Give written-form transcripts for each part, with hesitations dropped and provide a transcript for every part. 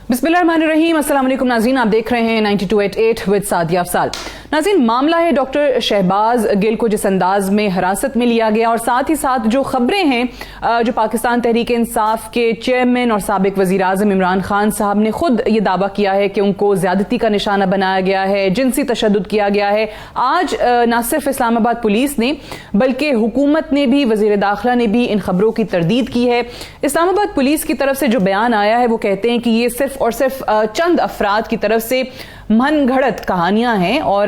बिस्मिल्लाहिर्रहमानिर्रहीम। अस्सलाम वालेकुम नाज़रीन, आप देख रहे हैं 9288 विद सादिया अफसाल। नाज़रीन, मामला है डॉक्टर शहबाज गिल को जिस अंदाज में हिरासत में लिया गया और साथ ही साथ जो खबरें हैं जो पाकिस्तान तहरीक इंसाफ के चेयरमैन और साबिक वज़ीर आज़म इमरान खान साहब ने खुद ये दावा किया है कि उनको ज्यादती का निशाना बनाया गया है, जिनसी तशद्दुद किया गया है। आज न सिर्फ इस्लामाबाद पुलिस ने बल्कि हुकूमत ने भी, वज़ीर दाखिला ने भी इन खबरों की तरदीद की है। इस्लामाबाद पुलिस की तरफ से जो बयान आया है वो कहते हैं कि ये सिर्फ और सिर्फ चंद अफराद की तरफ से मनगढ़ंत कहानियां हैं और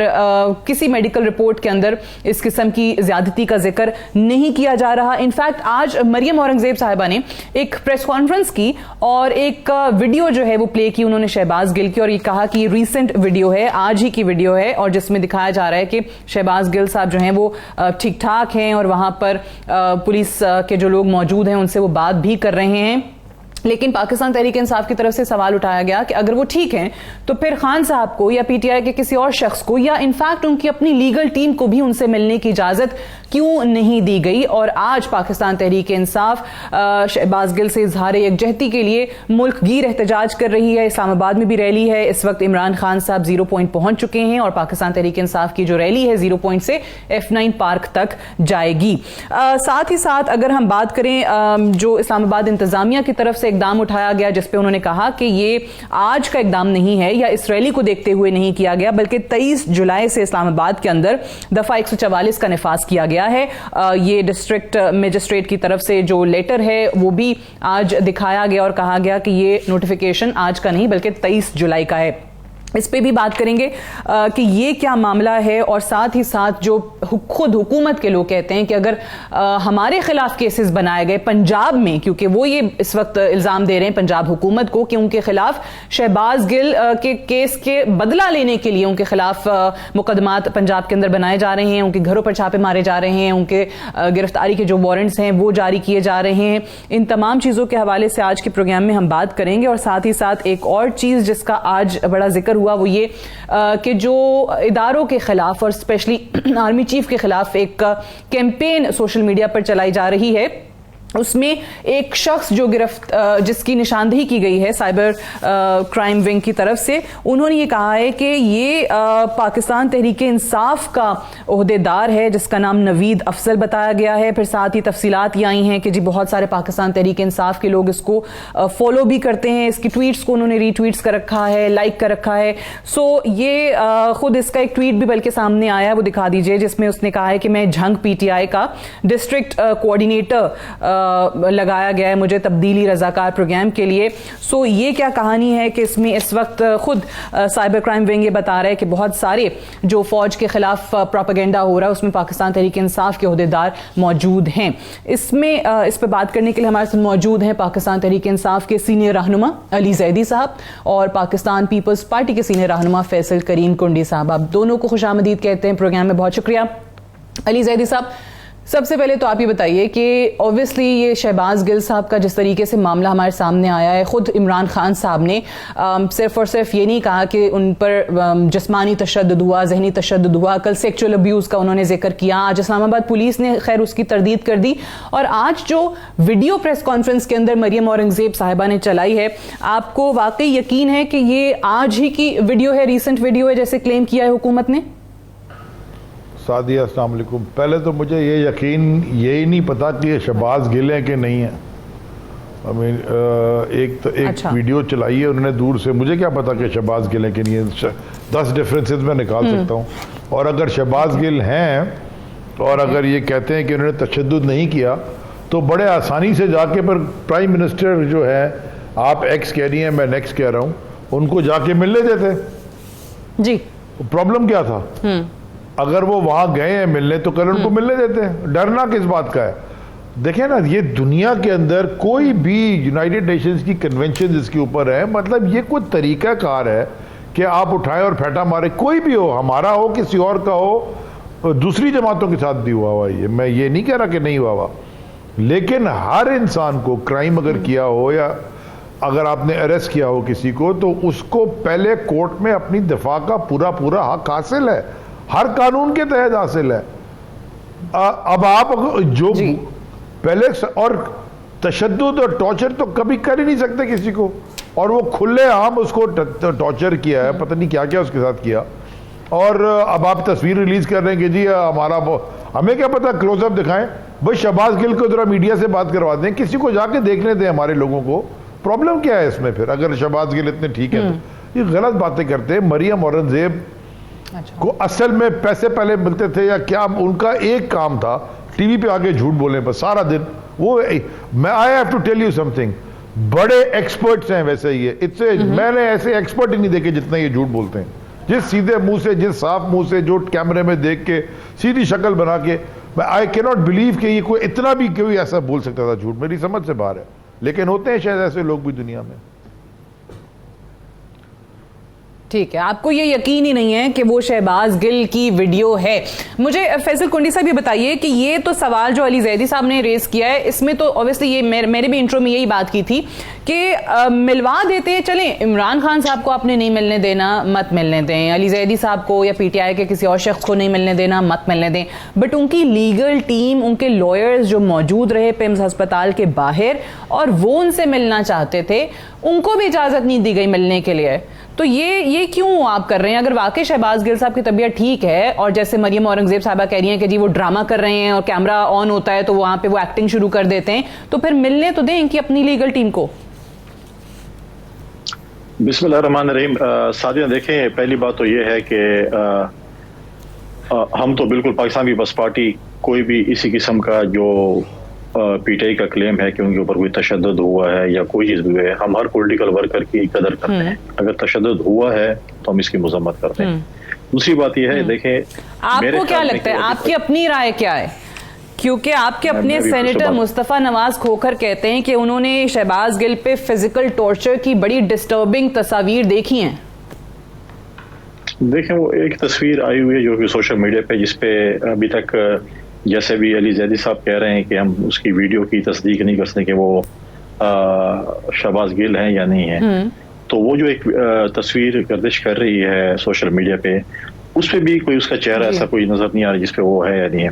किसी मेडिकल रिपोर्ट के अंदर इस किस्म की ज्यादती का जिक्र नहीं किया जा रहा। इनफैक्ट आज मरियम औरंगजेब साहिबा ने एक प्रेस कॉन्फ्रेंस की और एक वीडियो जो है वो प्ले की उन्होंने शहबाज गिल की, और ये कहा कि ये रीसेंट वीडियो है, आज ही की वीडियो है, और जिसमें दिखाया जा रहा है कि शहबाज गिल साहब जो हैं वो ठीक ठाक हैं और वहां पर पुलिस के जो लोग मौजूद हैं उनसे वो बात भी कर रहे हैं। लेकिन पाकिस्तान तहरीक इंसाफ की तरफ से सवाल उठाया गया कि अगर वो ठीक हैं तो फिर खान साहब को या पीटीआई के किसी और शख्स को या इनफैक्ट उनकी अपनी लीगल टीम को भी उनसे मिलने की इजाजत क्यों नहीं दी गई। और आज पाकिस्तान तहरीक इंसाफ शहबाज गिल से इजहार यकजहती के लिए मुल्क गिर एहतजाज कर रही है। इस्लामाबाद में भी रैली है। इस वक्त इमरान खान साहब 0 पॉइंट पहुंच चुके हैं और पाकिस्तान तहरीक इंसाफ की जो रैली है 0 पॉइंट से F9 पार्क तक जाएगी। साथ ही साथ अगर हम बात करें जो इस्लामाबाद इंतजामिया की तरफ से इकदाम उठाया गया, जिसपे उन्होंने कहा कि ये आज का इकदाम नहीं है या इस रैली को देखते हुए नहीं किया गया, बल्कि 23 जुलाई से इस्लामाबाद के अंदर दफा 144 का निफाज किया गया है। ये डिस्ट्रिक्ट मजिस्ट्रेट की तरफ से जो लेटर है वो भी आज दिखाया गया और कहा गया कि ये नोटिफिकेशन आज का नहीं बल्कि 23 जुलाई का है। इस पे भी बात करेंगे कि ये क्या मामला है, और साथ ही साथ जो खुद हुकूमत के लोग कहते हैं कि अगर हमारे खिलाफ केसेस बनाए गए पंजाब में, क्योंकि वो ये इस वक्त इल्जाम दे रहे हैं पंजाब हुकूमत को कि उनके खिलाफ शहबाज गिल के केस के बदला लेने के लिए उनके खिलाफ मुकदमात पंजाब के अंदर बनाए जा रहे हैं, उनके घरों पर छापे मारे जा रहे हैं, उनके गिरफ्तारी के जो वारंट्स हैं वो जारी किए जा रहे हैं। इन तमाम चीज़ों के हवाले से आज के प्रोग्राम में हम बात करेंगे। और साथ ही साथ एक और चीज़ जिसका आज बड़ा जिक्र हुआ वो ये कि जो इदारों के खिलाफ और स्पेशली आर्मी चीफ के खिलाफ एक कैंपेन सोशल मीडिया पर चलाई जा रही है, उसमें एक शख्स जो जिसकी निशानदेही की गई है साइबर क्राइम विंग की तरफ से, उन्होंने ये कहा है कि ये पाकिस्तान तहरीक इंसाफ का ओहदेदार है जिसका नाम नवीद अफजल बताया गया है। फिर साथ ही तफसीलात ये आई हैं कि जी बहुत सारे पाकिस्तान तहरीक इंसाफ के लोग इसको फॉलो भी करते हैं, इसकी ट्वीट्स को उन्होंने रीट्वीट्स कर रखा है, लाइक कर रखा है। सो ये खुद इसका एक ट्वीट भी बल्कि सामने आया, वो दिखा दीजिए, जिसमें उसने कहा है कि मैं झंग पीटीआई का डिस्ट्रिक्ट कोऑर्डिनेटर लगाया गया है मुझे तब्दीली रजाकार प्रोग्राम के लिए। सो ये क्या कहानी है कि इसमें इस वक्त खुद साइबर क्राइम विंग ये बता रहा है कि बहुत सारे जो फौज के खिलाफ प्रोपेगेंडा हो रहा है उसमें पाकिस्तान तहरीक इंसाफ के ओहदेदार मौजूद हैं। इसमें इस पर बात करने के लिए हमारे साथ मौजूद हैं पाकिस्तान तहरीक इंसाफ के सीनियर रहनुमा अली जैदी साहब और पाकिस्तान पीपल्स पार्टी के सीनियर रहनुमा फैसल करीम कुंडी साहब। आप दोनों को खुशामदीद कहते हैं प्रोग्राम में, बहुत शुक्रिया। अली जैदी साहब, सबसे पहले तो आप ये बताइए कि ऑब्वियसली ये शहबाज गिल साहब का जिस तरीके से मामला हमारे सामने आया है, खुद इमरान खान साहब ने सिर्फ और सिर्फ ये नहीं कहा कि उन पर जिस्मानी तशद्दुद हुआ, जहनी तशद्दुद हुआ, कल सेक्सुअल अब्यूज़ का उन्होंने जिक्र किया। आज इस्लामाबाद पुलिस ने खैर उसकी तरदीद कर दी, और आज जो वीडियो प्रेस कॉन्फ्रेंस के अंदर मरियम औरंगजेब साहिबा ने चलाई है, आपको वाकई यकीन है कि ये आज ही की वीडियो है, रीसेंट वीडियो है जैसे क्लेम किया है हुकूमत ने? सादिया अस्सलाम वालेकुम। पहले तो मुझे ये यकीन यही नहीं पता कि ये शहबाज गिल है कि नहीं है। एक वीडियो चलाई है उन्होंने दूर से, मुझे क्या पता कि शहबाज गिल है कि नहीं है। 10 डिफरेंसेस मैं निकाल सकता हूँ। और अगर शहबाज गिल हैं और अगर ये कहते हैं कि उन्होंने तशद्दुद नहीं किया, तो बड़े आसानी से जाके पर प्राइम मिनिस्टर जो है, आप एक्स कह रही हैं, मैं नेक्स्ट कह रहा हूँ, उनको जाके मिलने देते जी। प्रॉब्लम क्या था? अगर वो वहां गए हैं मिलने तो कल उनको मिलने देते हैं। डरना किस बात का है? देखें ना, ये दुनिया के अंदर कोई भी यूनाइटेड नेशंस की कन्वेंशन जिसके ऊपर है, मतलब ये कोई तरीका कार है कि आप उठाएं और फेंटा मारे, कोई भी हो, हमारा हो किसी और का हो, दूसरी जमातों के साथ भी हुआ ये मैं ये नहीं कह रहा कि नहीं हुआ, लेकिन हर इंसान को क्राइम अगर किया हो या अगर आपने अरेस्ट किया हो किसी को, तो उसको पहले कोर्ट में अपनी दफा का पूरा पूरा हक हासिल है, हर कानून के तहत हासिल है। अब आप जो पहले और तशद्दुद और टॉर्चर तो कभी कर ही नहीं सकते किसी को। और वो खुलेआम उसको टॉर्चर किया है, पता नहीं क्या क्या उसके साथ किया। और अब आप तस्वीर रिलीज कर रहे हैं कि जी हमारा हमें क्या पता, क्लोजअप दिखाएं भाई। शहबाज गिल को जरा मीडिया से बात करवा दें, किसी को जाके देखने दें हमारे लोगों को। प्रॉब्लम क्या है इसमें फिर, अगर शहबाज गिल इतने ठीक है तो ये गलत बातें करते हैं। मरियम औरंगजेब को असल में पैसे पहले मिलते थे या क्या? उनका एक काम था टीवी पे आके झूठ बोलने पर सारा दिन। वो मैं I have to tell you something, बड़े एक्सपर्ट्स हैं वैसे ये, इससे मैंने ऐसे एक्सपर्ट ही नहीं देखे जितना ये झूठ बोलते हैं। जिस सीधे मुंह से, जिस साफ मुंह से, जो कैमरे में देख के सीधी शक्ल बना के, आई कैन नॉट बिलीव कि ये कोई इतना भी कोई ऐसा बोल सकता था झूठ। मेरी समझ से बाहर है, लेकिन होते हैं शायद ऐसे लोग भी दुनिया में। ठीक है, आपको ये यकीन ही नहीं है कि वो शहबाज गिल की वीडियो है। मुझे फैसल कुंडी साहब ये बताइए कि ये तो सवाल जो अली जैदी साहब ने रेज किया है, इसमें तो ऑब्वियसली ये मेरे भी इंट्रो में यही बात की थी कि मिलवा देते हैं। चलें, इमरान खान साहब को आपने नहीं मिलने देना, मत मिलने दें। अली जैदी साहब को या पीटीआई के किसी और शख्स को नहीं मिलने देना, मत मिलने दें। बट उनकी लीगल टीम, उनके लॉयर्स जो मौजूद रहे पिम्स अस्पताल के बाहर और वो उनसे मिलना चाहते थे, उनको भी इजाजत नहीं दी गई मिलने के लिए। तो ये क्यों आप कर रहे हैं? अगर वाकई शहबाज गिल साहब की तबीयत ठीक है और जैसे मरियम औरंगजेब साहबा कह रही हैं कि जी वो ड्रामा कर रहे हैं और कैमरा ऑन होता है तो वहां पे वो एक्टिंग शुरू कर देते हैं, तो फिर मिलने तो दें इनकी अपनी लीगल टीम को। बिस्मिल्लाहिर्रहमानिर्रहीम। सादिया, देखें, पहली बात तो ये है कि हम तो बिल्कुल पाकिस्तान पीपल्स पार्टी कोई भी इसी किस्म का जो पीटीआई का क्लेम है कि उनके ऊपर कोई तशद्दुद हुआ है या कोई चीज हुई है, हम हर पॉलिटिकल वर्कर की कदर करते हैं। अगर तशद्दुद हुआ है तो हम इसकी मजम्मत करते हैं। दूसरी बात यह है, देखें, आपको क्या लगता है, आपकी अपनी राय क्या है? क्योंकि आपके अपने सेनेटर मुस्तफा नवाज खोखर कहते हैं कि उन्होंने शहबाज गिल पे फिजिकल टॉर्चर की बड़ी डिस्टर्बिंग तस्वीर देखी हैं। देखें, वो एक तस्वीर आई हुई है जो कि सोशल मीडिया पे, जिसपे अभी तक जैसे भी अली जैदी साहब कह रहे हैं कि हम उसकी वीडियो की तस्दीक नहीं कर सकते कि वो शहबाज गिल हैं या नहीं है। तो वो जो एक तस्वीर गर्दिश कर रही है सोशल मीडिया पे, उस पे भी कोई उसका चेहरा ऐसा कोई नजर नहीं आ रहा जिसपे वो है या नहीं है।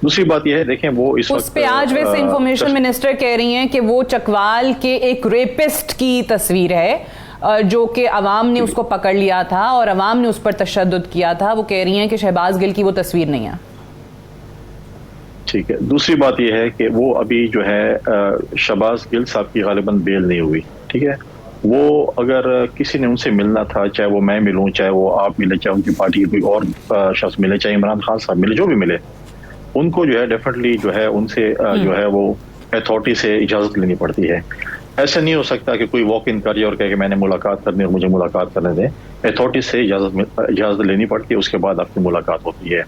दूसरी बात यह है, देखें, वो इस उस पे आज वैसे इंफॉर्मेशन मिनिस्टर कह रही हैं कि वो चकवाल के एक रेपिस्ट की तस्वीर है जो कि अवाम ने उसको पकड़ लिया था और अवाम ने उस पर तशद्दुद किया था। वो कह रही हैं कि शहबाज गिल की वो तस्वीर नहीं है। ठीक है। दूसरी बात यह है कि वो अभी जो है शहबाज गिल साहब की गालिबन बेल नहीं हुई। ठीक है, वो अगर किसी ने उनसे मिलना था, चाहे वो मैं मिलूं, चाहे वो आप मिले, चाहे उनकी पार्टी के कोई और शख्स मिले, चाहे इमरान खान साहब मिले, जो भी मिले, उनको जो है डेफिनेटली जो है उनसे जो है वो अथॉरिटी से इजाजत लेनी पड़ती है। ऐसा नहीं हो सकता कि कोई वॉक इन करे और कहे कि मैंने मुलाकात करनी और मुझे मुलाकात करने दें। अथॉरिटी से इजाजत लेनी पड़ती है, उसके बाद आपकी मुलाकात होती है।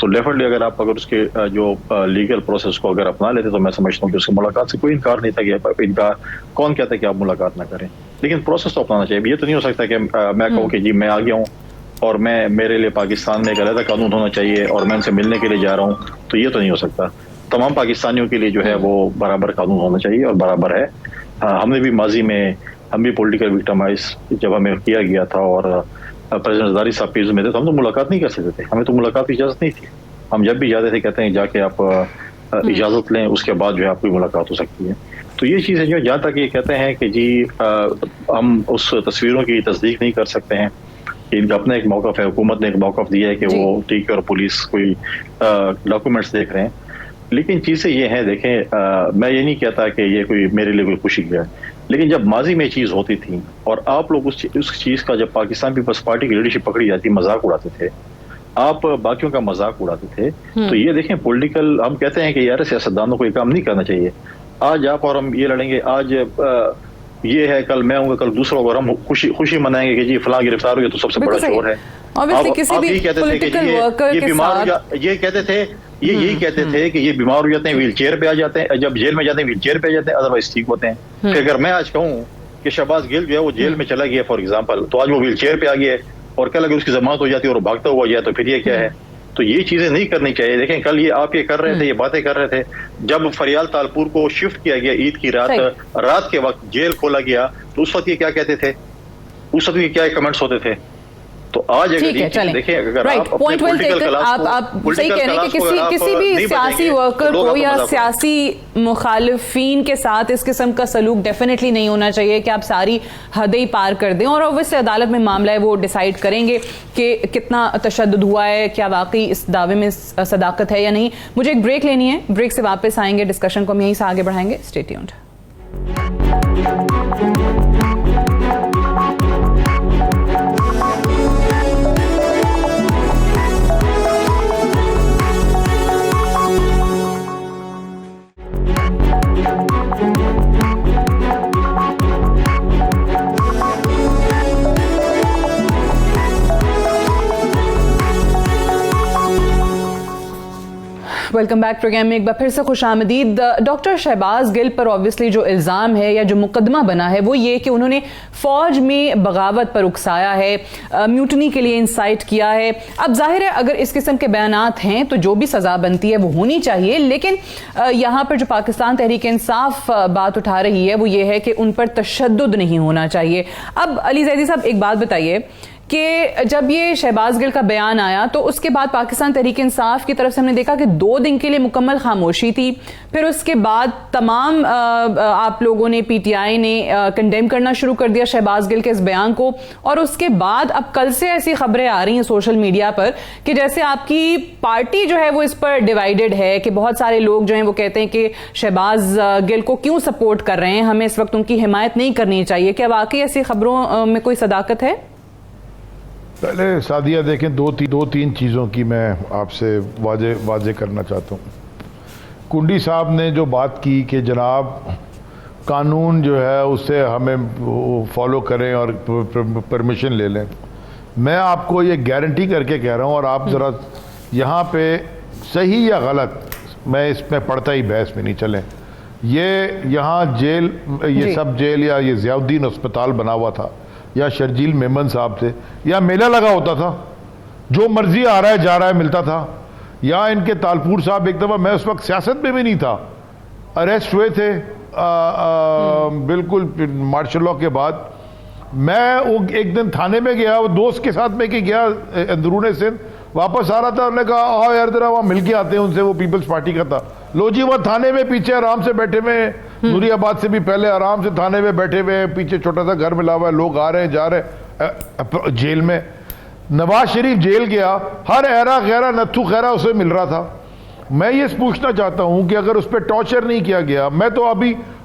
तो डेफिनेटली अगर उसके जो लीगल प्रोसेस को अगर अपना लेते तो मैं समझता हूँ कि उसकी मुलाकात से कोई इनकार नहीं था कि इनकार कौन कहता है कि आप मुलाकात ना करें, लेकिन प्रोसेस तो अपनाना चाहिए। ये तो नहीं हो सकता कि मैं कहूँ कि जी मैं आ गया हूँ और मेरे लिए पाकिस्तान में एक अलग कानून होना चाहिए और मैं उनसे मिलने के लिए जा रहा हूँ, तो ये तो नहीं हो सकता। तमाम पाकिस्तानियों के लिए जो है वो बराबर कानून होना चाहिए और बराबर है। हमने भी माजी में हम भी पॉलिटिकल विक्टिमाइज जब हमें किया गया था और प्रेसिडेंट ज़रदारी साहब पेज में थे तो हम तो मुलाकात नहीं कर सकते थे, हमें तो मुलाकात की इजाज़त नहीं थी। हम जब भी जाते थे कहते हैं जाके आप इजाज़त लें, उसके बाद जो है आपकी मुलाकात हो सकती है। तो ये चीज़ है जो जहाँ तक ये कहते हैं कि जी हम उस तस्वीरों की तस्दीक नहीं कर सकते हैं, इनका अपना एक मौक़िफ़ है, हुकूमत ने एक मौक़िफ़ दिया है कि वो ठीक है और पुलिस कोई डॉक्यूमेंट्स देख रहे हैं। लेकिन चीज़ें ये हैं, देखें, मैं ये नहीं कहता कि ये कोई मेरे लिए कोई खुशी है, लेकिन जब माजी में चीज़ होती थी और आप लोग उस चीज़ का जब पाकिस्तान पीपल्स पार्टी की लीडरशिप पकड़ी जाती, मजाक उड़ाते थे, आप बाकियों का मजाक उड़ाते थे। तो ये देखें, पॉलिटिकल हम कहते हैं कि यार सियासतदानों को ये काम नहीं करना चाहिए। आज आप और हम ये लड़ेंगे, आज ये है, कल मैं हूँ, कल दूसरा होगा, हम खुशी मनाएंगे कि जी फलां गिरफ्तार हो गया तो सबसे बड़ा चोर है। आप यही कहते थे कि ये बीमार, ये कहते थे, ये यही कहते थे कि ये बीमार हो जाते हैं, व्हील चेयर पे आ जाते हैं, जब जेल में जाते हैं व्हील चेयर पे आ जाते हैं, अदरवाइज ठीक होते हैं। कि अगर मैं आज कहूँ कि शहबाज गिल जो है वो जेल में चला गया फॉर एग्जाम्पल, तो आज वो व्हील चेयर पे आ गया और कल अगर उसकी जमानत हो जाती है और भागता हुआ जाए तो फिर ये क्या है? तो ये चीजें नहीं करनी चाहिए। देखें, कल ये आप ये कर रहे थे, ये बातें कर रहे थे, जब फरियाल तालपुर को शिफ्ट किया गया ईद की रात के वक्त जेल खोला गया, तो उस वक्त ये क्या कहते थे, उस वक्त ये क्या कमेंट्स होते थे? तो आज अगर ठीक है, चलें। देखें, अगर राइट, पॉइंट वेल टेकन। आप सही कह रहे हैं कि किसी भी सियासी वर्कर को या सियासी मुखालिफिन के साथ इस किस्म का सलूक डेफिनेटली नहीं होना चाहिए कि आप सारी हदें ही पार कर दें, और ऑब्वियसली अदालत में मामला है, वो डिसाइड करेंगे कि कितना तशद्दुद हुआ है, क्या वाकई इस दावे में सदाकत है या नहीं। मुझे एक ब्रेक लेनी है, ब्रेक से वापस आएंगे, डिस्कशन को हम यहीं से आगे बढ़ाएंगे। Stay tuned. Welcome back program में एक बार फिर से खुशामदीद। डॉक्टर शहबाज गिल पर ऑब्वियसली जो इल्ज़ाम है या जो मुकदमा बना है वो ये कि उन्होंने फौज में बगावत पर उकसाया है, म्यूटनी के लिए इंसाइट किया है। अब जाहिर है अगर इस किस्म के बयानात हैं तो जो भी सज़ा बनती है वो होनी चाहिए, लेकिन यहाँ पर जो पाकिस्तान तहरीक इंसाफ बात उठा रही है वो ये है कि उन पर तशद्दुद नहीं होना चाहिए। अब अली जैदी साहब एक बात बताइए कि जब ये शहबाज गिल का बयान आया तो उसके बाद पाकिस्तान तहरीक इंसाफ की तरफ से हमने देखा कि 2 दिन के लिए मुकम्मल खामोशी थी, फिर उसके बाद तमाम आप लोगों ने, पीटीआई ने कंडेम करना शुरू कर दिया शहबाज गिल के इस बयान को, और उसके बाद अब कल से ऐसी खबरें आ रही हैं सोशल मीडिया पर कि जैसे आपकी पार्टी जो है वो इस पर डिवाइडेड है, कि बहुत सारे लोग जो हैं वो कहते हैं कि शहबाज गिल को क्यों सपोर्ट कर रहे हैं, हमें इस वक्त उनकी हिमायत नहीं करनी चाहिए। क्या वाकई ऐसी खबरों में कोई सदाकत है? पहले सादिया देखें, दो तीन चीज़ों की मैं आपसे वाजे करना चाहता हूँ। कुंडी साहब ने जो बात की कि जनाब कानून जो है उससे हमें फॉलो करें और परमिशन ले लें, मैं आपको ये गारंटी करके कह रहा हूँ, और आप ज़रा यहाँ पे सही या गलत मैं इसमें पढ़ता ही बहस में नहीं चलें। ये यहाँ जेल, ये सब जेल या ये ज़ियाउद्दीन अस्पताल बना हुआ था या शर्जील मेमन साहब थे, या मेला लगा होता था, जो मर्जी आ रहा है जा रहा है मिलता था, या इनके तालपुर साहब एक दफ़ा, मैं उस वक्त सियासत में भी नहीं था, अरेस्ट हुए थे बिल्कुल मार्शल लॉ के बाद। मैं वो एक दिन थाने में गया, वो दोस्त के साथ में कि गया अंदरूने सिंध, वापस आ रहा था, उन्होंने कहा आओ यार जरा वहाँ मिल के आते हैं उनसे, वो पीपल्स पार्टी का था। लो जी, वह थाने में पीछे आराम से बैठे हुए, नूरियाबाद से भी पहले आराम से थाने में बैठे हुए, पीछे छोटा सा घर मिला हुआ है, लोग आ रहे हैं जा रहे हैं जेल में। नवाज शरीफ जेल गया, हर ऐरा गैरा नत्थू खैरा उसे मिल रहा था। मैं ये पूछना चाहता हूं कि अगर उस पर टॉर्चर नहीं किया गया, मैं तो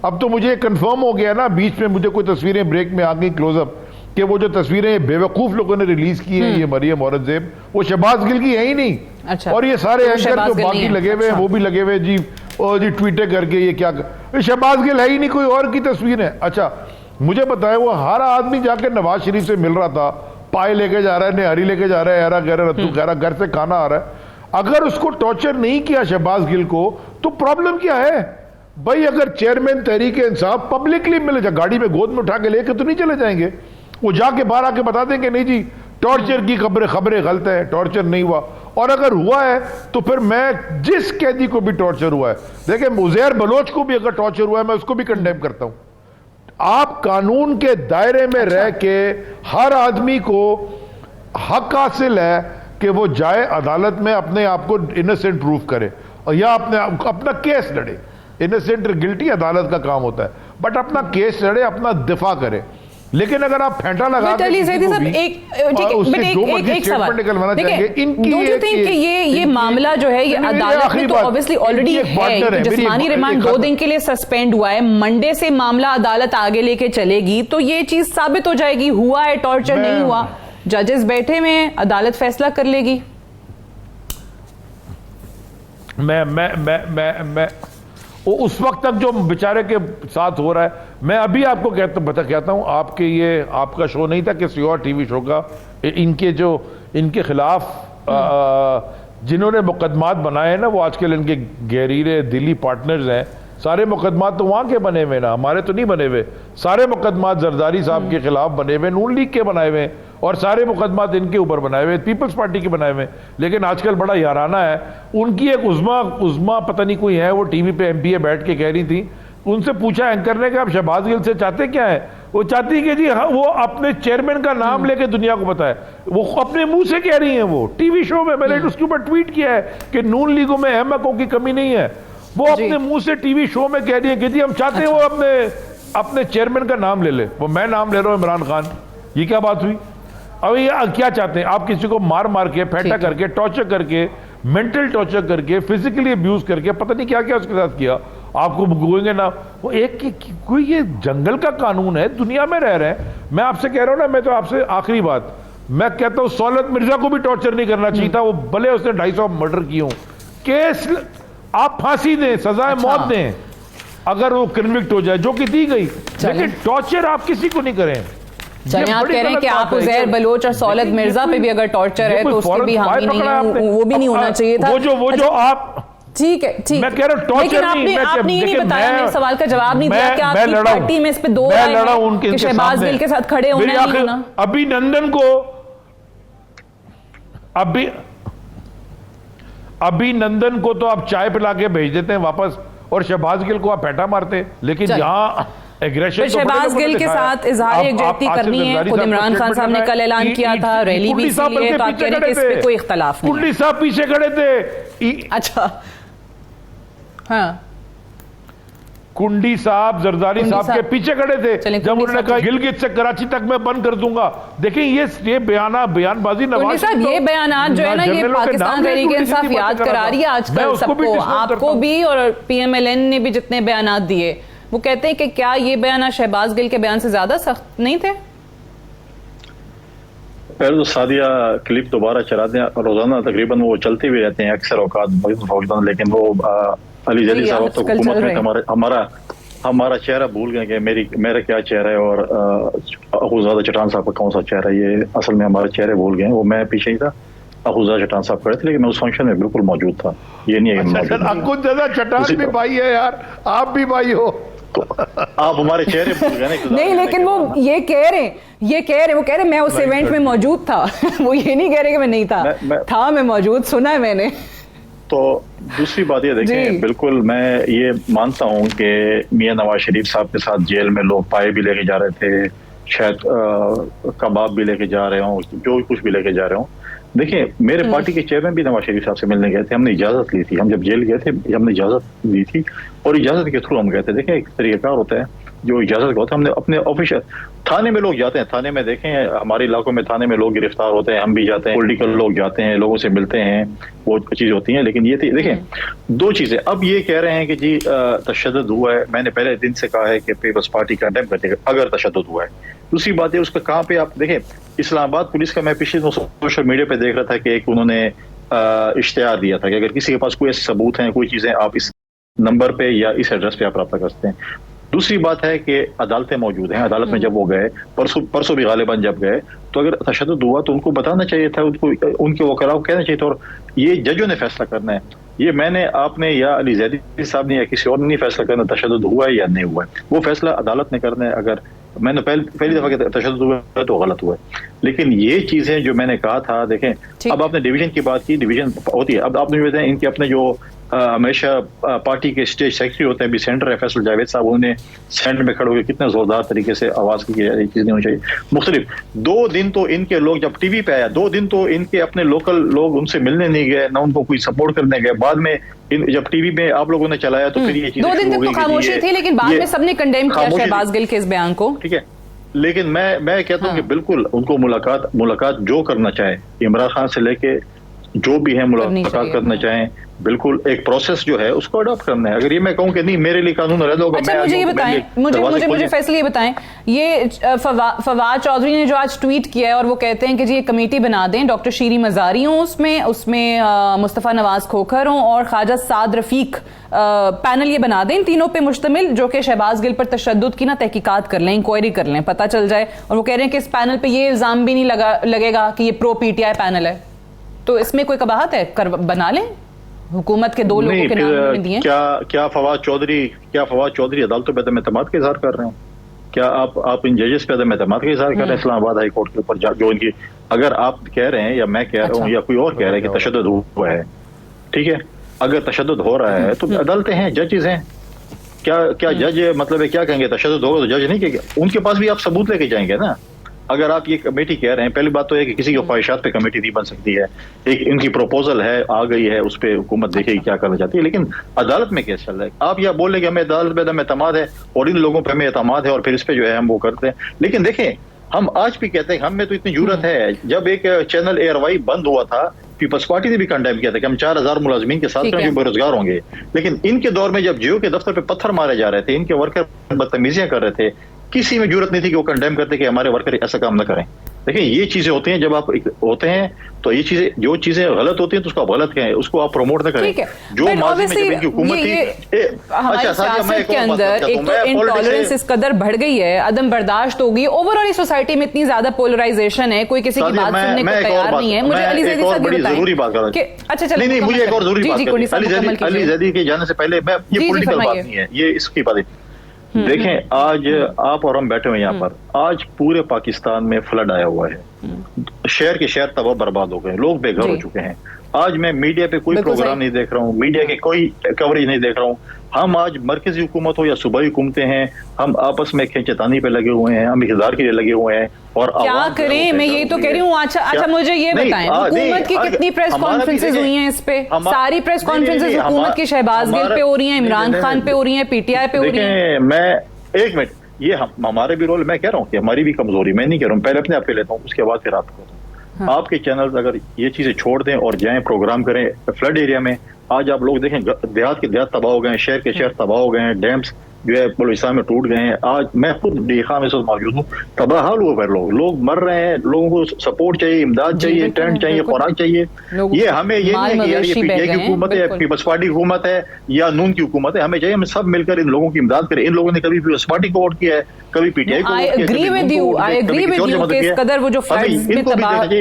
अब तो मुझे कंफर्म हो गया ना, बीच में मुझे कोई तस्वीरें ब्रेक में आ गई क्लोजअप, कि वो जो तस्वीरें बेवकूफ लोगों ने रिलीज की है, ये मरियम औरंगजेब, वो शहबाज गिल की है ही नहीं। अच्छा। और ये सारे एंकर जो बाकी लगे हुए हैं वो भी लगे हुए जी, और जी ट्वीटर करके ये क्या, शहबाज गिल है ही नहीं, कोई और की तस्वीर है। अच्छा मुझे बताया, वो हर आदमी जाके नवाज शरीफ से मिल रहा था, पाए लेके जा रहा है, निहारी लेके जा रहा है, ऐरा गैरा रत्तू गैरा, घर से खाना आ रहा है। अगर उसको टॉर्चर नहीं किया शहबाज गिल को तो प्रॉब्लम क्या है भाई? अगर चेयरमैन तहरीक इंसाफ पब्लिकली मिले, गाड़ी में गोद में उठा के लेके तो नहीं चले जाएंगे, वो जाके बाहर आके बता देंगे नहीं जी टॉर्चर की खबरें गलत है, टॉर्चर नहीं हुआ। और अगर हुआ है तो फिर मैं जिस कैदी को भी टॉर्चर हुआ है, देखिए उज़ैर बलोच को भी अगर टॉर्चर हुआ है मैं उसको भी कंडेम करता हूं। आप कानून के दायरे में रह के हर आदमी को हक हासिल है कि वो जाए अदालत में अपने आप को इनोसेंट प्रूव करे, और या अपना केस लड़े। इनोसेंट गिल्टी अदालत का काम होता है, बट अपना केस लड़े, अपना दिफा करे। लेकिन अगर आप फेंटा लगा के एक सवाल कि ये मामला जो है ये अदालत में तो ऑब्वियसली ऑलरेडी है, जिस्मानी रिमांड 2 दिन के लिए सस्पेंड हुआ है, मंडे से मामला अदालत आगे लेके चलेगी, तो ये चीज साबित हो जाएगी हुआ है टॉर्चर नहीं हुआ, जजेस बैठे में, अदालत फैसला कर लेगी। मैं वो उस वक्त तक जो बेचारे के साथ हो रहा है, मैं अभी आपको कहता हूं, आपके ये आपका शो नहीं था, किसी और टीवी शो का, इनके खिलाफ जिन्होंने मुकदमात बनाए हैं ना, वो आजकल इनके गहरीरे दिली पार्टनर्स हैं। सारे मुकदमात तो वहां के बने हुए ना, हमारे तो नहीं बने हुए। सारे मुकदमात जरदारी साहब के खिलाफ बने हुए, नून लीग के बनाए हुए, और सारे मुकदमात इनके ऊपर बनाए हुए, पीपल्स पार्टी के बनाए हुए। लेकिन आजकल बड़ा याराना है, उनकी एक उज़मा पता नहीं कोई है, वो टीवी पे एमपीए बैठ के कह रही थी, उनसे पूछा एंकर ने कि आप शहबाज गिल से चाहते क्या है? वो चाहती है कि जी हाँ, वो अपने चेयरमैन का नाम लेके दुनिया को बताए। वो अपने मुंह से कह रही हैं, वो टीवी शो में, मैंने उसके ऊपर ट्वीट किया है कि नून लीगों में अहमकों की कमी नहीं है। वो अपने मुंह से टीवी शो में कह रही है कि जी हम चाहते हैं वो अपने चेयरमैन का नाम ले ले। वो मैं नाम ले रहा हूं इमरान खान, ये क्या बात हुई? अब ये क्या चाहते हैं आप? किसी को मार मार के, फेंटा करके, टॉर्चर करके, मेंटल टॉर्चर करके, फिजिकली अब्यूज करके, पता नहीं क्या क्या उसके साथ किया। आपको भूलेंगे ना वो कोई ये जंगल का कानून है, दुनिया में रह रहे हैं। मैं आपसे कह रहा हूं ना, मैं तो आपसे आखिरी बात मैं कहता हूं, सौलत मिर्जा को भी टॉर्चर नहीं करना चाहिए था। वो भले उसने 250 मर्डर किए हों, केस आप फांसी दें, सजाए मौत दें अगर वो कन्विक्ट हो जाए, जो कि दी गई, लेकिन टॉर्चर आप किसी को नहीं करें। चलिए, आप कह रहे हैं कि आप उज़ैर बलोच और सौलत मिर्जा पे भी अगर टॉर्चर है तो उसके भी हामी नहीं है, वो भी नहीं होना चाहिए था। वो जो आप, ठीक है, ठीक, मैं कह रहा हूं टॉर्चर नहीं, आपने ये नहीं बताया, मेरे सवाल का जवाब नहीं दिया कि आपकी पार्टी में इस पे दो राय हैं कि शहबाज गिल के साथ खड़े होना नहीं होना। अभिनंदन को तो आप चाय पिला के भेज देते हैं वापस, और शहबाज गिल को आप पैंटा मारते, लेकिन यहाँ एग्रेशन शहबाज गिल के साथ इजहार यकजहती करनी है। खुद इमरान खान साहब ने कल ऐलान किया था, रैली भी इसलिए, तो आप कह रहे हैं कि इस पे कोई इख्तलाफ नहीं। कुंडली साहब पीछे खड़े थे। अच्छा, हाँ, कुंडी साहब जरदारी साहब के पीछे खड़े थे जब उन्होंने कहा गिलगित से कराची तक मैं बंद कर दूंगा। देखिए ये बयानबाजी नवाज साहब, ये बयान जो है ना, ये पाकिस्तान तहरीक इंसाफ याद करा रही है आजकल सबको, आपको भी और PMLN ने भी जितने बयान दिए, वो कहते हैं कि क्या ये बयान शहबाज गिल के बयान से ज्यादा सख्त नहीं थे? पहले तो सादिया क्लिप दोबारा चला दें, रोजाना तकरीबन वो चलते भी रहते हैं अक्सर औकात, लेकिन वो अली जली साहब तो हुकूमत में हमारा चेहरा भूल गए कि मेरा क्या चेहरा है और अखुज़ादा चट्टान साहब का कौन सा चेहरा है। ये असल में हमारे चेहरे भूल गए। वो मैं पीछे ही था, अखुज़ादा चट्टान साहब खड़े थे, लेकिन मैं उस फंक्शन में बिल्कुल मौजूद था। ये नहीं है अखुज़ादा चट्टान भी भाई है यार, आप भी भाई हो, तो आप हमारे चेहरे भूल गए नहीं, लेकिन वो ये कह रहे वो कह रहे मैं उस इवेंट में मौजूद था। वो ये नहीं कह रहे कि मैं नहीं था, मैं मौजूद, सुना है मैंने। तो दूसरी बात ये देखें, बिल्कुल मैं ये मानता हूं कि मियां नवाज शरीफ साहब के साथ जेल में लोग पाए भी लेके जा रहे थे, शायद कबाब भी लेके जा रहे हों, जो कुछ भी लेके जा रहे हों। देखिए, मेरे पार्टी के चेयरमैन भी नवाज शरीफ साहब से मिलने गए थे, हमने इजाजत ली थी। हम जब जेल गए थे हमने इजाजत ली थी और इजाजत के थ्रू हम गए थे। देखें, एक तरीकाकार होता है जो इजाजत का होता है। हमने अपने ऑफिशियल थाने में लोग जाते हैं, थाने में देखें हमारे इलाकों में थाने में लोग गिरफ्तार होते हैं, हम भी जाते हैं, पॉलिटिकल लोग जाते हैं, लोगों से मिलते हैं, वो चीज होती है। लेकिन ये देखें दो चीजें, अब ये कह रहे हैं कि जी तशद्दुद हुआ है। मैंने पहले दिन से कहा है कि पीपल्स पार्टी का अटेम्प्ट करेगा अगर तशद्दुद हुआ है। दूसरी बात है उसका कहाँ पे, आप देखें इस्लामाबाद पुलिस का मैं पिछले सोशल मीडिया पे देख रहा था कि एक उन्होंने इश्तिहार दिया था कि अगर किसी के पास कोई ऐसे सबूत हैं, कोई चीजें, आप इस नंबर पे या इस एड्रेस पे आप रब्ता कर सकते हैं। दूसरी बात है कि अदालतें मौजूद हैं, अदालत में जब वो गए परसों भी गालिबन जब गए, तो अगर तशद्दुद हुआ तो उनको बताना चाहिए था, उनको उनके वकला को कहना चाहिए था, और ये जजों ने फैसला करना है। ये मैंने, आपने या अली जैदी साहब ने या किसी और ने नहीं फैसला करना तशद्दुद हुआ है या नहीं हुआ है। वो फैसला अदालत ने करना है। अगर मैंने पहली दफा तशद्दुद हुआ है तो गलत हुआ है। लेकिन ये चीजें जो मैंने कहा था, देखें अब आपने डिवीजन की बात की, डिवीजन होती है। अब आपने बताया इनके अपने जो हमेशा पार्टी के स्टेट सेक्रेटरी होते हैं, अभी सेंटर है फैसल जावेद साहब, उन्होंने सेंटर में खड़े होकर कितने जोरदार तरीके से आवाज की ये चीज नहीं होनी चाहिए। मुख्तलिफ 2 दिन तो इनके लोग जब टीवी पे आया, 2 दिन तो इनके अपने लोकल लोग उनसे मिलने नहीं गए, ना उनको कोई सपोर्ट करने गए। बाद में जब टीवी में आप लोगों ने चलाया तो फिर ये चीज 2 दिन तक तो खामोशी थी, लेकिन बाद में सबने कंडेम किया शहबाज गिल के इस बयान को। ठीक है, लेकिन मैं कहता हूँ कि बिल्कुल उनको मुलाकात जो करना चाहे, इमरान खान से लेके जो भी है मुलाकात करना चाहें, बिल्कुल एक प्रोसेस जो है उसको अडॉप्ट करना है। अगर ये मैं कहूं कि नहीं मेरे लिए कानून रद्द होगा, अच्छा मुझे ये बताएं, मुझे फैसले ये बताएं, ये फवाद चौधरी ने जो आज ट्वीट किया है और वो कहते हैं कि जी एक कमेटी बना दें, डॉक्टर शीरी मजारी हों उसमें मुस्तफ़ा नवाज खोखर हों और ख्वाजा साद रफीक पैनल ये बना दें, तीनों पे मुश्तमिल, जो कि शहबाज गिल पर तशद्दुद की ना तहकीकात कर लें, इंक्वायरी कर लें, पता चल जाए। और वो कह रहे हैं कि इस पैनल पे ये इल्जाम भी नहीं लगेगा कि ये प्रो PTI पैनल है। तो इसमें कोई कबाहत है? बना लें, हुकूमत के 2 लोगों के नाम दिए। क्या फवाद चौधरी अदालतों पे एतमाद का इजहार कर रहे हैं? क्या आप इन जजेस पे एतमाद का इजहार कर रहे हैं इस्लामाबाद हाई कोर्ट के ऊपर जो इनकी, अगर आप कह रहे हैं या मैं कह रहा हूँ या कोई और कह रहा है कि तशद्दुद हुआ है, ठीक है, अगर तशद्दुद हो रहा है तो अदालतें हैं, जजेस हैं, क्या क्या जज मतलब है क्या कहेंगे तशद्दुद होगा तो जज नहीं कहेंगे, उनके पास भी आप सबूत लेके जाएंगे ना। अगर आप ये कमेटी कह रहे हैं, पहली बात तो है कि किसी की ख्वाहिशात पे कमेटी नहीं बन सकती है, एक इनकी प्रपोजल है आ गई है, उस पर हुकूमत देखेगी क्या करना चाहती है, लेकिन अदालत में केस चल रहा है। आप यह बोल रहे कि हमें अदालत पे हमें एतमाद है और इन लोगों पे हमें एतमाद है और फिर इस पे जो है हम वो करते हैं। लेकिन देखें, हम आज भी कहते हैं हमें तो इतनी जरूरत है, जब एक चैनल एयरवाई बंद हुआ था पीपल्स पार्टी ने भी कंडेम किया था कि हम 4000 मुलाजमीन के साथ में बेरोजगार होंगे, लेकिन इनके दौर में जब जियो के दफ्तर पे पत्थर मारे जा रहे थे, इनके वर्कर बदतमीजियां कर रहे थे, किसी में जरूरत नहीं थी कि वो कंडेम करते कि हमारे वर्कर ऐसा काम न करें। देखिए ये चीजें होती हैं, जब आप होते हैं तो ये चीजें, जो चीजें गलत होती हैं तो उसको आप गलत कहें, उसको आप प्रमोट न करें। जो माजी में जब इनकी हुकूमत थी, हमारी सियासत के अंदर एक तो इंटॉलरेंस इस कदर बढ़ गई है, अदम बर्दाश्त होगी, ओवरऑल सोसाइटी में इतनी ज्यादा पोलराइजेशन है, कोई किसी की बात सुनने को तैयार नहीं है। मुझे अली जैदी साहब बड़ी जरूरी बात कर रहा हूं। अच्छा चलिए, नहीं मुझे एक और जरूरी बात, अली जैदी के जाने से पहले मैं, ये पॉलिटिकल बात नहीं है, ये इसकी बात है। देखें आज आप और हम बैठे हुए यहाँ पर, आज पूरे पाकिस्तान में फ्लड आया हुआ है, शहर के शहर तबाह बर्बाद हो गए, लोग बेघर हो चुके हैं। आज मैं मीडिया पे कोई प्रोग्राम नहीं देख रहा हूँ, मीडिया के कोई कवरेज नहीं देख रहा हूँ। हम आज मरकजी हुकूमत हो या सूबाई हुकूमतें हैं, हम आपस में खींचतानी पे लगे हुए हैं, हम इक़्तिदार के लिए लगे हुए हैं। और क्या करें, मैं यही तो कह रही हूँ। अच्छा मुझे ये बताएं, हुकूमत की कितनी प्रेस कॉन्फ्रेंसेज हुई हैं इस पे? सारी प्रेस कॉन्फ्रेंसेज हुकूमत की शहबाज गिल पे हो रही हैं, इमरान खान पे हो रही हैं, पीटीआई पे हो रही हैं। मैं एक मिनट, ये हमारे भी रोल, मैं कह रहा हूँ कि हमारी भी कमजोरी, मैं नहीं कह रहा हूँ, पहले अपने आप पे लेता हूँ, उसके बाद फिर आपको। आपके चैनल अगर ये चीजें छोड़ दें और जाएं प्रोग्राम करें फ्लड एरिया में, आज आप लोग देखें देहात के देहात तबाह हो गए हैं, शहर के शहर तबाह हो गए हैं, डैम्स जो है बलूचिस्तान में टूट गए हैं। आज मैं खुद डीखा में मौजूद हूँ, तबाह हाल हुआ, लोग मर रहे हैं, लोगों को सपोर्ट चाहिए, इमदाद चाहिए, टेंट चाहिए, खुराक चाहिए। ये हमें ये नहीं है कि यार ये पीटीआई की हुकूमत है, पीपल्स पार्टी की हुकूमत है या नून की हुकूमत है, हमें चाहिए हम सब मिलकर इन लोगों की इमदाद करें। इन लोगों ने कभी पीपल्स पार्टी को वोट किया है, कभी पीटीआई को, आई एग्री विद यू कि इस कदर वो जो फ्लड्स में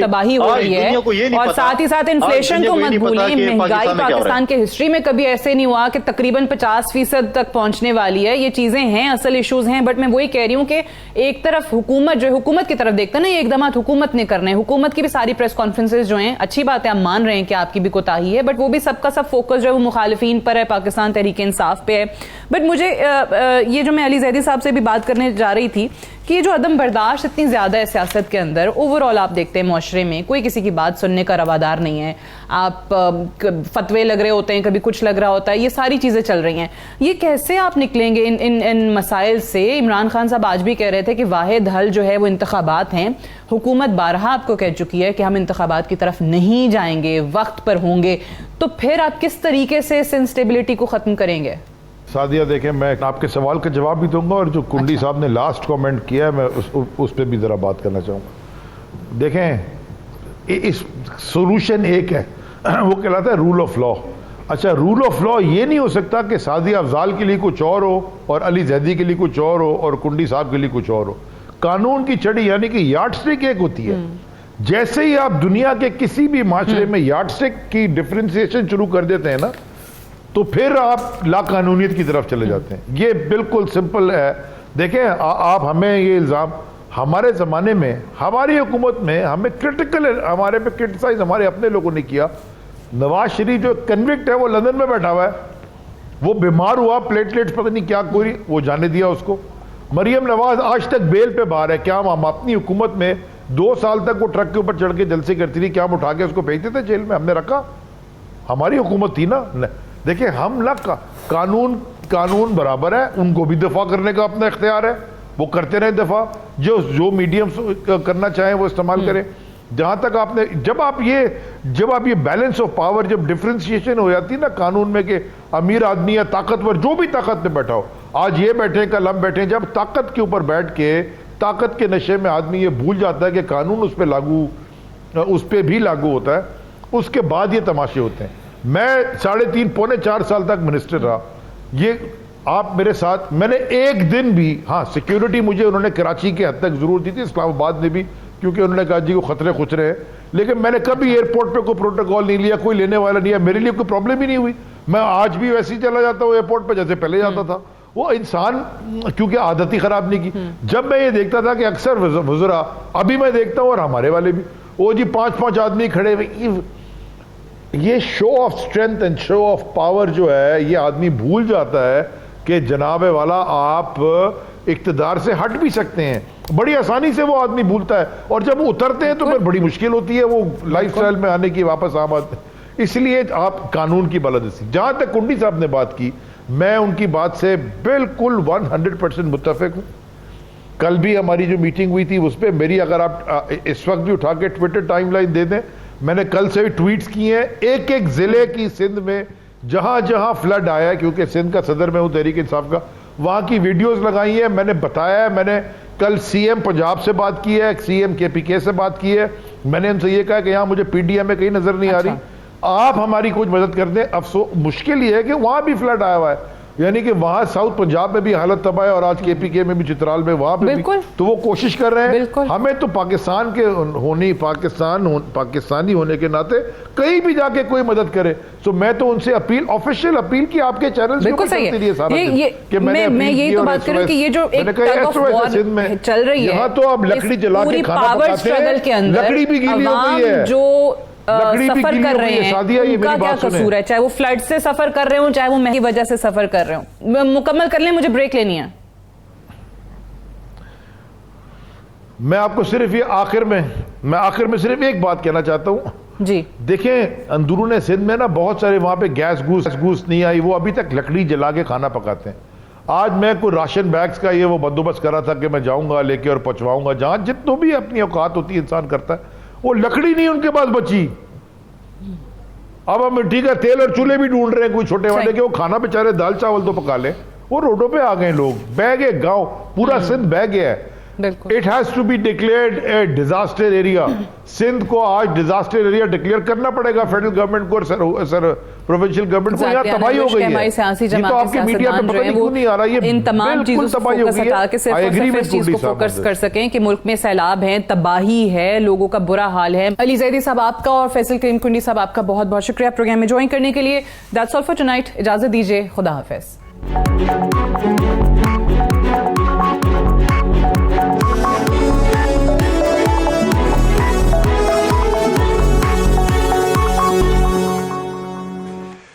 तबाही हो रही है, और साथ ही साथ इन्फ्लेशन को मत भूलें, महंगाई पाकिस्तान के हिस्ट्री में कभी ऐसे नहीं हुआ कि तकरीबन 50% तक पहुंचने वाली है। ये चीजें हैं, असल इश्यूज हैं, बट मैं वही कह रही हूं कि एक तरफ हुकूमत जो हुकूमत की तरफ देखता है ना, ये एकदम हुकूमत ने करना है। हुकूमत की भी सारी प्रेस कॉन्फ्रेंसेज जो हैं, अच्छी बात है, आप मान रहे हैं कि आपकी भी कोताही है, बट वो भी सबका सब फोकस जो है वो मुखालिफिन पर है, पाकिस्तान तहरीक इंसाफ पे है। बट मुझे ये जो मैं अली जैदी साहब से भी बात करने जा रही थी कि ये जो अदम बर्दाश्त इतनी ज्यादा है सियासत के अंदर, ओवरऑल आप देखते हैं माशरे में कोई किसी की बात सुनने का रवादार नहीं है। आप फतवे लग रहे होते हैं, कभी कुछ लग रहा होता है, ये सारी चीजें चल रही हैं। ये कैसे आप निकलेंगे इन मसाइल से? इमरान खान साहब आज भी कह रहे थे कि वाहिद हल जो है वो इंतखाबात हैं। हुकूमत बारहा आपको कह चुकी है कि हम इंतखाबात की तरफ नहीं जाएंगे, वक्त पर होंगे, तो फिर आप किस तरीके से इस इंस्टेबिलिटी को खत्म करेंगे? सादिया देखें, मैं आपके सवाल का जवाब भी दूंगा और जो कुंडी साहब ने लास्ट कमेंट किया है मैं उस पर भी ज़रा बात करना चाहूँगा। देखें, इस सोल्यूशन एक है, वो कहलाता है रूल ऑफ लॉ। अच्छा, रूल ऑफ लॉ ये नहीं हो सकता कि सादिया अफजाल के लिए कुछ और हो और अली जैदी के लिए कुछ और हो और कुंडी साहब के लिए कुछ और हो। कानून की छड़ी यानी कि यार्डस्टिक एक होती है। जैसे ही आप दुनिया के किसी भी माशरे में यार्डस्टिक की डिफ्रेंसिएशन शुरू कर देते हैं ना, तो फिर आप लाकानूनियत की तरफ चले जाते हैं। ये बिल्कुल सिंपल है। देखें, आप हमें ये इल्ज़ाम, हमारे ज़माने में हमारी हुकूमत में हमें क्रिटिकल, हमारे पे क्रिटिसाइज हमारे अपने लोगों ने किया। नवाज शरीफ जो कन्विक्ट है वो लंदन में बैठा हुआ है, वो बीमार हुआ, प्लेटलेट्स पता नहीं क्या कोई, वो जाने दिया उसको। मरियम नवाज आज तक बेल पे बाहर है। क्या हम अपनी हुकूमत में 2 साल तक वो ट्रक के ऊपर चढ़ के जलसे करती रही? क्या हम उठा के उसको भेजते थे जेल में? हमने रखा, हमारी हुकूमत थी ना। देखिए, हम ना कानून बराबर है, उनको भी दफा करने का अपना इख्तियार है, वो करते रहे दफा, जो मीडियम करना चाहें वो इस्तेमाल करें। जहां तक आपने, जब आप ये बैलेंस ऑफ पावर, जब डिफ्रेंसिएशन हो जाती है ना कानून में कि अमीर आदमी या ताकतवर, जो भी ताकत में बैठा हो, आज ये बैठे कल हम बैठे, जब ताकत के ऊपर बैठ के ताकत के नशे में आदमी ये भूल जाता है कि कानून उस पर भी लागू होता है, उसके बाद ये तमाशे होते हैं। मैं 3.5 पौने 4 साल तक मिनिस्टर रहा। ये आप मेरे साथ, मैंने एक दिन भी, हाँ सिक्योरिटी मुझे उन्होंने कराची के हद तक जरूर दी थी, इस्लामाबाद में भी, क्योंकि उन्होंने कहा जी वो खतरे खुचरे हैं, लेकिन मैंने कभी एयरपोर्ट पे कोई प्रोटोकॉल नहीं लिया, कोई लेने वाला नहीं है, मेरे लिए कोई प्रॉब्लम ही नहीं हुई। मैं आज भी वैसे ही चला जाता हूँ एयरपोर्ट पे जैसे पहले जाता था। वो इंसान क्योंकि आदत ही खराब नहीं की। जब मैं ये देखता था कि अक्सर वज़रा, अभी मैं देखता हूँ और हमारे वाले भी, वो जी 5-5 आदमी खड़े हुए, ये show off strength and show off power जो है, ये आदमी भूल जाता है कि जनाब वाला आप इक्तदार से हट भी सकते हैं। बड़ी आसानी से वो आदमी भूलता है, और जब वो उतरते हैं तो फिर बड़ी मुश्किल होती है वो लाइफस्टाइल में आने की, वापस आमद। इसलिए आप कानून की बालादस्ती। जहां तक कुंडी साहब ने बात की, मैं उनकी बात से बिल्कुल 100% मुत्तफिक हूं। कल भी हमारी जो मीटिंग हुई थी उस पर मेरी, अगर आप इस वक्त भी उठा के ट्विटर टाइमलाइन दे दें, मैंने कल से भी ट्वीट्स किए हैं। एक एक जिले की सिंध में जहां जहां फ्लड आया है, क्योंकि सिंध का सदर मैं हूं तहरीक इंसाफ का, वहां की वीडियोस लगाई है, मैंने बताया है। मैंने कल सीएम पंजाब से बात की है, सीएम केपीके से बात की है। मैंने उनसे ये कहा कि यहां मुझे पीडीएम में कहीं नजर नहीं आ रही, आप हमारी कुछ मदद कर दें। अफसोस मुश्किल ये है कि वहां भी फ्लड आया हुआ है, यानी कि वहां साउथ पंजाब में भी हालत तबाह है, और आज केपीके में भी, चित्राल में, वहां पे भी। तो वो कोशिश कर रहे हैं। हमें तो पाकिस्तान के होने, पाकिस्तानी होने के नाते कहीं भी जाके कोई मदद करे, तो मैं तो उनसे अपील, ऑफिशियल अपील की आपके चैनल बिल्कुल सही है। मैं यही तो बात करूं कि ये जो एक टग ऑफ वॉर चल रही है, यहाँ तो अब लकड़ी जला के खाना पकाते हैं, लकड़ी भी गीली हो गई है, जो सफर कर रहे हैं, उनका क्या कसूर है? चाहे वो फ्लड से सफर कर रहे हो, चाहे वो महंगी वजह से सफर कर रहे हो। मुकम्मल कर लें, मुझे ब्रेक लेनी है। मैं आपको सिर्फ ये आखिर में सिर्फ एक बात कहना चाहता हूं जी। देखें, अंदरूने सिंध में ना बहुत सारे वहां पे गैस गूस नहीं आई, वो अभी तक लकड़ी जला के खाना पकाते हैं। आज मैं कोई राशन बैग्स का ये वो बंदोबस्त करा था कि मैं जाऊंगा लेके और पहुंचवाऊंगा, जहां जितनों भी अपनी औकात होती है इंसान करता है। वो लकड़ी नहीं उनके पास बची। अब हम ठीक है तेल और चूल्हे भी ढूंढ रहे हैं कोई छोटे वाले के, वो खाना बेचारे दाल चावल तो पका ले। वो रोडों पे आ गए लोग, बह गए गांव, पूरा सिंध बह गया है। It has to be declared a disaster area. Sindh को आज डिजास्टर एरिया डिक्लेयर करना पड़ेगा, फेडरल गवर्नमेंट को, सर प्रोविंशियल गवर्नमेंट को। यहाँ तबाही हो गई है, ये तो आपकी मीडिया पे पता नहीं क्यों नहीं आ रहा। ये इन तमाम चीजों से फोकस हटा के सिर्फ और सिर्फ इस चीज को फोकस कर सकें कि मुल्क में सैलाब है, तबाही है, लोगों का बुरा हाल है। अली जैदी साहब आपका और फैसल करीम कुंडी साहब आपका बहुत बहुत शुक्रिया प्रोग्राम में ज्वाइन करने के लिए। That's all for tonight. इजाजत दीजिए, खुदा हाफिज।